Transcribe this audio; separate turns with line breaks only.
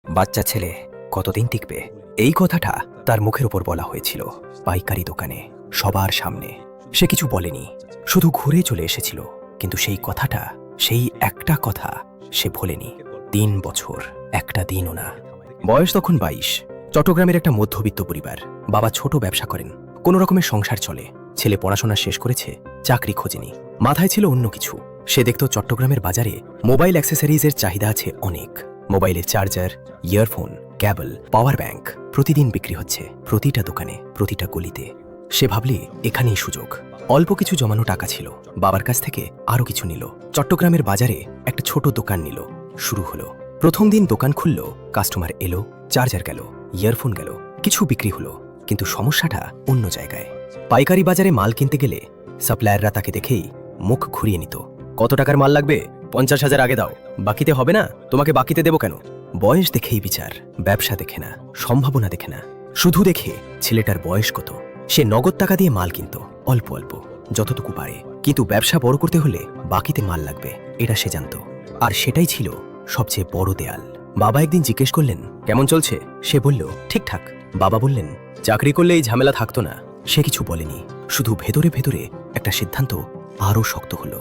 বাচ্চা ছেলে কতদিন টিকবে? এই কথাটা তার মুখের উপর বলা হয়েছিল পাইকারি দোকানে, সবার সামনে। সে কিছু বলেনি, শুধু ঘুরে চলে এসেছিল। কিন্তু সেই কথাটা, সেই একটা কথা সে ভোলেনি। ৩ বছর, একটা দিনও না। বয়স তখন ২২। চট্টগ্রামের একটা মধ্যবিত্ত পরিবার। বাবা ছোট ব্যবসা করেন, কোনো রকমের সংসার চলে। ছেলে পড়াশোনা শেষ করেছে, চাকরি খোঁজেনি। মাথায় ছিল অন্য কিছু। সে দেখত চট্টগ্রামের বাজারে মোবাইল অ্যাক্সেসরিজের চাহিদা আছে অনেক। মোবাইলের charger, earphone, cable, power bank প্রতিদিন বিক্রি হচ্ছে, প্রতিটা দোকানে, প্রতিটা গলিতে। সে ভাবলে এখানেই সুযোগ। অল্প কিছু জমানো টাকা ছিল, বাবার কাছ থেকে আরো কিছু নিল। চট্টগ্রামের বাজারে একটা ছোট দোকান নিল। শুরু হলো। প্রথম দিন দোকান খুলল, কাস্টমার এলো, চার্জার গেল, ইয়ারফোন গেল, কিছু বিক্রি হলো। কিন্তু সমস্যাটা অন্য জায়গায়। পাইকারি বাজারে মাল কিনতে গেলে সাপ্লায়াররা তাকে দেখেই মুখ ঘুরিয়ে নিত। কত টাকার মাল লাগবে? ৫০,০০০ আগে দাও, বাকিতে হবে না। তোমাকে বাকিতে দেবো কেন? বয়স দেখেই বিচার, ব্যবসা দেখে না, সম্ভাবনা দেখে না, শুধু দেখে ছেলেটার বয়স কত। সে নগদ টাকা দিয়ে মাল কিনত, অল্প অল্প, যতটুকু পারে। কিন্তু ব্যবসা বড় করতে হলে বাকিতে মাল লাগবে, এটা সে জানত। আর সেটাই ছিল সবচেয়ে বড় দেয়াল। বাবা একদিন জিজ্ঞেস করলেন, কেমন চলছে? সে বলল, ঠিকঠাক। বাবা বললেন, চাকরি করলে এই ঝামেলা থাকতো না। সে কিছু বলেনি, শুধু ভেতরে ভেতরে একটা সিদ্ধান্ত আরও শক্ত হলো।